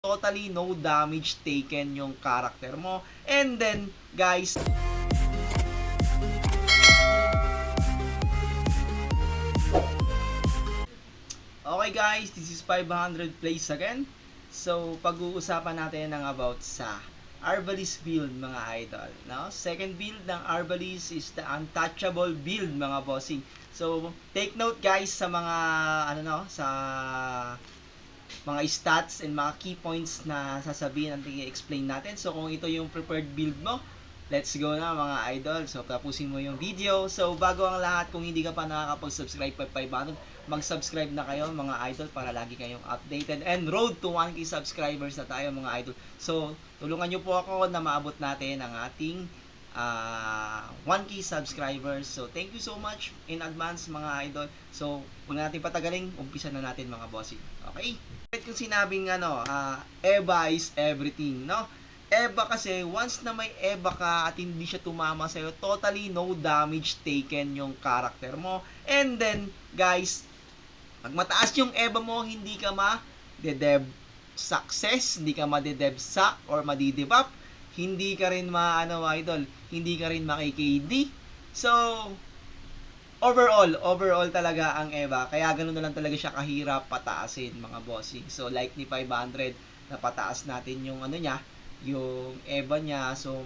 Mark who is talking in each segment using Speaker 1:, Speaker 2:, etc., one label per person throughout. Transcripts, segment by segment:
Speaker 1: totally no damage taken yung character mo. And then, guys, okay guys, this is 500 plays again. So, pag-uusapan natin ang about sa Arbalist build mga idol. No? Second build ng Arbalist is the untouchable build mga bossing. So, take note guys sa mga sa mga stats and mga key points na sasabihin at i-explain natin. So, kung ito yung prepared build mo, let's go na mga idol. So, tapusin mo yung video. So, bago ang lahat, kung hindi ka pa nakakapag-subscribe pa 500, mag-subscribe na kayo mga idol para lagi kayong updated. And road to 1K subscribers na tayo mga idol. So, tulungan nyo po ako na maabot natin ang ating 1K subscribers. So, thank you so much in advance mga idol. So, huwag natin patagaling, umpisa na natin mga bossing. Okay? Kung sinabing EVA is everything, no? EVA kasi, once na may EVA ka at hindi siya tumama sa'yo, totally no damage taken yung character mo. And then, guys, pag mataas yung EVA mo, hindi ka ma-dev success, hindi ka ma-dev sack or ma-debuff, hindi ka rin idol, hindi ka rin maki-KD. So, overall talaga ang EVA. Kaya ganun na lang talaga siya kahirap pataasin mga bossing. So like ni 500 na pataas natin yung yung EVA niya. So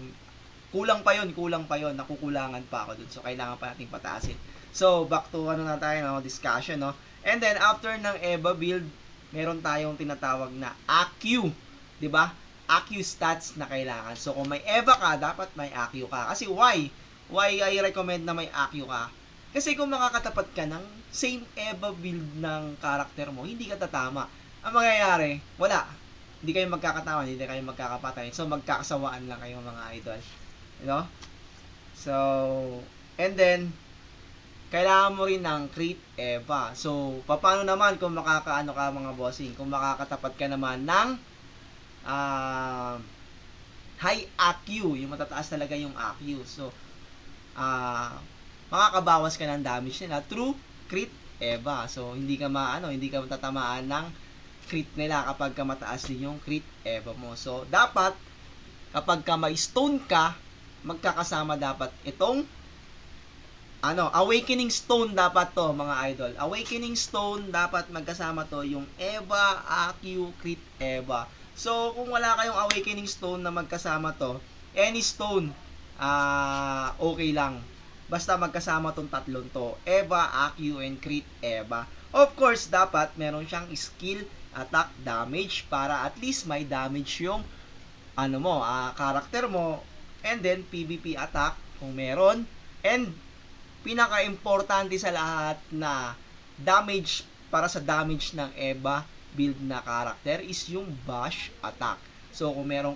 Speaker 1: kulang pa yon, nakukulangan pa ako dun. So kailangan pa natin pataasin. So back to na tayo discussion, no. And then after ng EVA build, meron tayong tinatawag na AQ, 'di ba? AQ stats na kailangan. So kung may EVA ka, dapat may AQ ka. Kasi why I recommend na may AQ ka? Kasi kung makakatapat ka ng same EVA build ng character mo, hindi ka tatama. Ang mangyayari, wala. Hindi kayo magkakatama, hindi kayo magkakapatay. So, magkakasawaan lang kayo mga idol. You know? So, and then, kailangan mo rin ng crit EVA. So, paano naman kung makakaano ka mga bossing? Kung makakatapat ka naman ng high AQ, yung matataas talaga yung AQ. So, makakabawas ka ng damage nila through crit EVA. So, hindi ka matatamaan ng crit nila kapag ka mataas din yung crit EVA mo. So, dapat, kapag ka may stone ka, magkakasama dapat itong Awakening Stone dapat to mga idol. Awakening Stone dapat magkasama to yung EVA, AQ, crit EVA. So, kung wala kayong Awakening Stone na magkasama to, any stone, okay lang. Basta magkasama tong tatlong to, EVA, AQ, and crit EVA. Of course, dapat meron siyang skill, attack, damage para at least may damage yung character mo. And then PvP attack kung meron. And pinaka-importante sa lahat na damage para sa damage ng EVA build na character is yung bash attack. So kung meron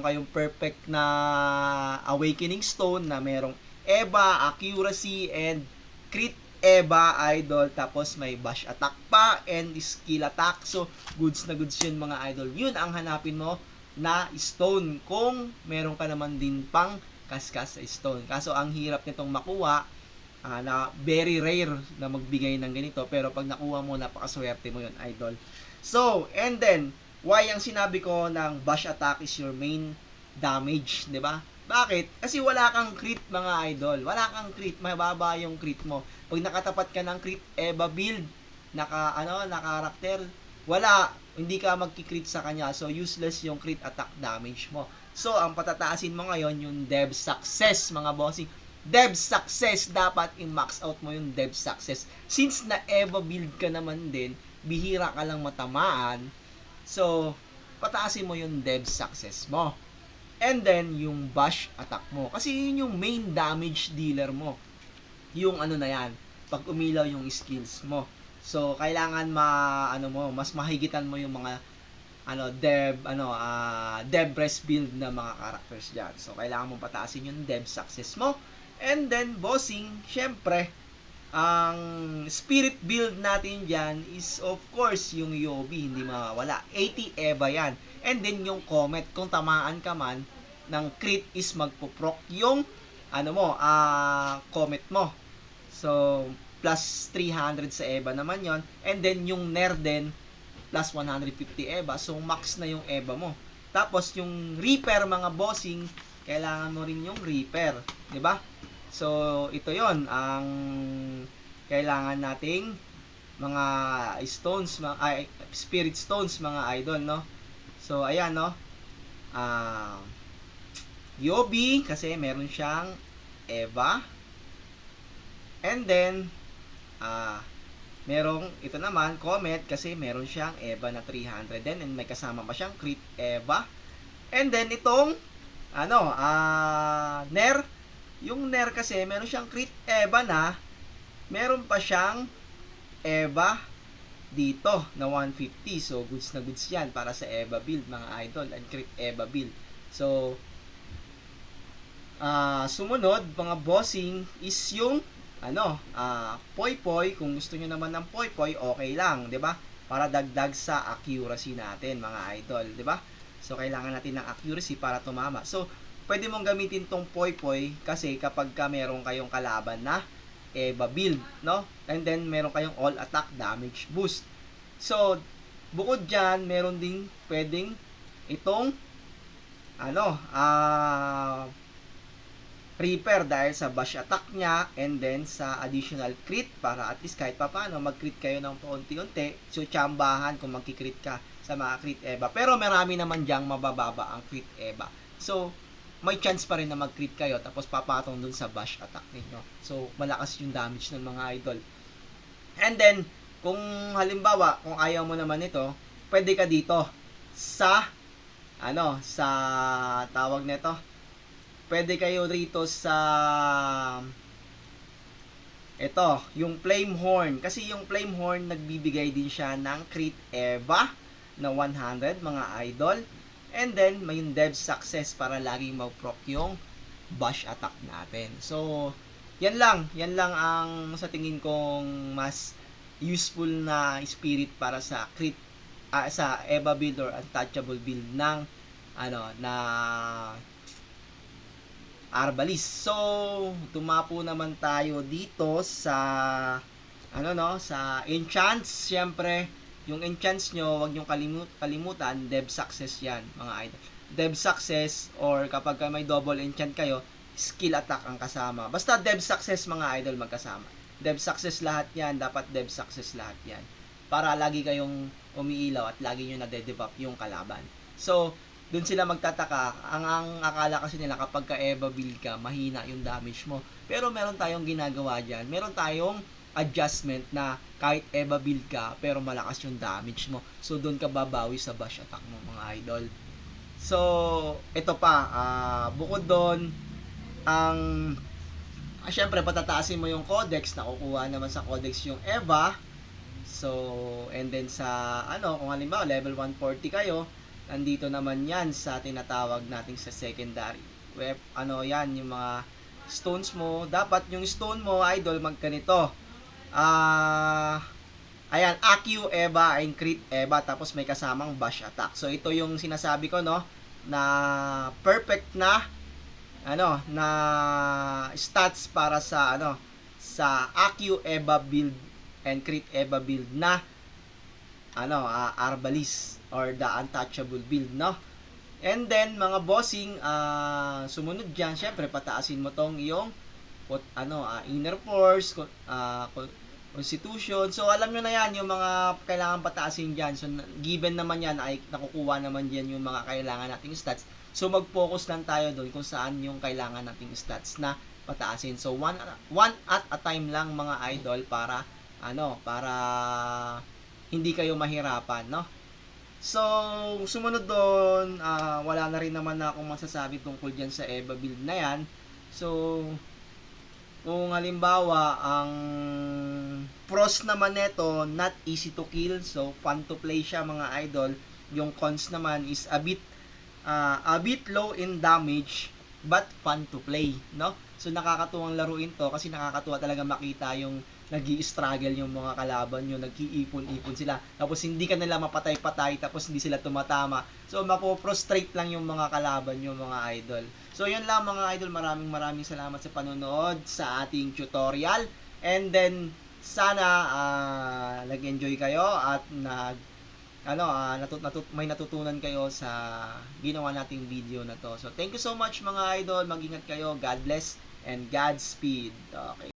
Speaker 1: kayong perfect na Awakening Stone na merong EVA, accuracy, and crit EVA idol, tapos may bash attack pa and skill attack. So goods na goods yun mga idol. Yun ang hanapin mo na stone kung meron ka naman din pang kaskas sa stone. Kaso ang hirap nitong makuha, na very rare na magbigay ng ganito, pero pag nakuha mo, napakaswerte mo yun idol. So, and then why ang sinabi ko ng bash attack is your main damage, 'di ba? Bakit? Kasi wala kang crit mga idol. Wala kang crit, mababa yung crit mo. Pag nakatapat ka ng crit EVA build na character, wala, hindi ka magki-crit sa kanya. So useless yung crit attack damage mo. So ang patataasin mo ngayon yung dev success mga bossing. Dev success, dapat i-max out mo yung dev success. Since na EVA build ka naman din, bihira ka lang matamaan. So, pataasin mo yung dev success mo. And then, yung bash attack mo. Kasi yun yung main damage dealer mo. Yung na yan, pag umilaw yung skills mo. So, kailangan mas mahigitan mo yung mga dev rest build na mga characters dyan. So, kailangan mong pataasin yung dev success mo. And then, bossing, syempre, ang spirit build natin dyan is of course yung Yobi, hindi mawawala. 80 EVA yan. And then yung Comet, kung tamaan ka man ng crit is magpo-proc yung Comet mo. So plus 300 sa EVA naman yon. And then yung Nerden plus 150 EVA. So, max na yung EVA mo. Tapos, yung Reaper, mga bossing, kailangan mo rin yung Reaper. 'Di ba? So, ito yon ang kailangan nating mga stones, spirit stones, mga idol, no? So, ayan, no? Yobi, kasi meron siyang EVA. And then, merong, ito naman, Comet, kasi meron siyang EVA na 300 din, and may kasama pa siyang crit EVA. And then, itong, Nair, yung Nair kasi, meron siyang crit EVA na, meron pa siyang EVA dito na 150. So, goods na goods yan para sa EVA build, mga idol, and crit EVA build. So, sumunod, mga bossing, is yung Poy Poy. Kung gusto nyo naman ng Poy Poy, okay lang, 'di ba? Para dagdag sa accuracy natin, mga idol, 'di ba? So, kailangan natin ng accuracy para tumama. So, pwede mong gamitin tong Poy Poy kasi kapag ka meron kayong kalaban na EVA build, no? And then, meron kayong all attack damage boost. So, bukod dyan, meron ding pwedeng itong Reaper dahil sa bash attack niya, and then sa additional crit para at least kahit papano mag-crit kayo ng paunti-unti. So, tsambahan kung magki-crit ka sa mga crit EVA. Pero marami naman diyang mabababa ang crit EVA. So, may chance pa rin na mag-crit kayo tapos papatong dun sa bash attack ninyo. So, malakas yung damage ng mga idol. And then, kung halimbawa, kung ayaw mo naman ito, pwede ka dito sa sa tawag nito, pwede kayo rito sa ito, yung Flame Horn. Kasi yung Flame Horn, nagbibigay din siya ng crit EVA na 100, mga idol. And then, may yung Dev Success para laging mag-proc yung bash attack natin. So, yan lang ang sa tingin kong mas useful na spirit para sa crit sa EVA build or untouchable build ng na Arbalist. So, tumapo naman tayo dito sa sa enchants. Syempre, yung enchants nyo, wag nyo kalimutan, Dev Success yan, mga idol. Dev Success, or kapag may double enchant kayo, skill attack ang kasama. Basta Dev Success, mga idol, magkasama. Dev Success lahat yan, dapat Dev Success lahat yan. Para lagi kayong umiilaw at lagi nyo na-debuff yung kalaban. So, dun sila magtataka. Ang akala kasi nila kapag ka-EVA build ka, mahina yung damage mo. Pero meron tayong ginagawa dyan. Meron tayong adjustment na kahit EVA build ka, pero malakas yung damage mo. So, dun ka babawi sa bash attack mo, mga idol. So, ito pa. Bukod dun, syempre, patataasin mo yung codex. Nakukuha naman sa codex yung EVA. So, and then sa, kung halimbawa, level 140 kayo, nandito naman yan sa tinatawag natin sa secondary. Yan, yung mga stones mo. Dapat yung stone mo, idol, magkanito. Ayan, AQ EVA and crit EVA, tapos may kasamang bash attack. So, ito yung sinasabi ko, no, na perfect na, na stats para sa, sa AQ EVA build and crit EVA build na, Arbalist or the untouchable build, no? And then, mga bossing, sumunod dyan, syempre, pataasin mo tong iyong, inner force, constitution. So, alam nyo na yan, yung mga kailangan pataasin dyan. So, given naman yan, ay nakukuha naman dyan yung mga kailangan nating stats. So, mag-focus lang tayo doon kung saan yung kailangan nating stats na pataasin. So, one at a time lang, mga idol, para, para hindi kayo mahirapan, no? So, sumunod doon, wala na rin naman na akong masasabi tungkol dyan sa EVA build na yan. So, kung halimbawa, ang pros naman neto, not easy to kill. So, fun to play siya, mga idol. Yung cons naman is a bit low in damage, but fun to play, no? So, nakakatuwang laruin to kasi nakakatuwa talaga makita yung nag-i-struggle yung mga kalaban nyo, nag-iipon-ipon sila, tapos hindi ka nila mapatay-patay, tapos hindi sila tumatama. So, mapoprostrate lang yung mga kalaban nyo, mga idol. So, yun lang, mga idol. Maraming salamat sa panonood sa ating tutorial. And then, sana nag-enjoy kayo at may natutunan kayo sa ginawa nating video na to. So, thank you so much mga idol. Mag-ingat kayo. God bless and Godspeed. Okay.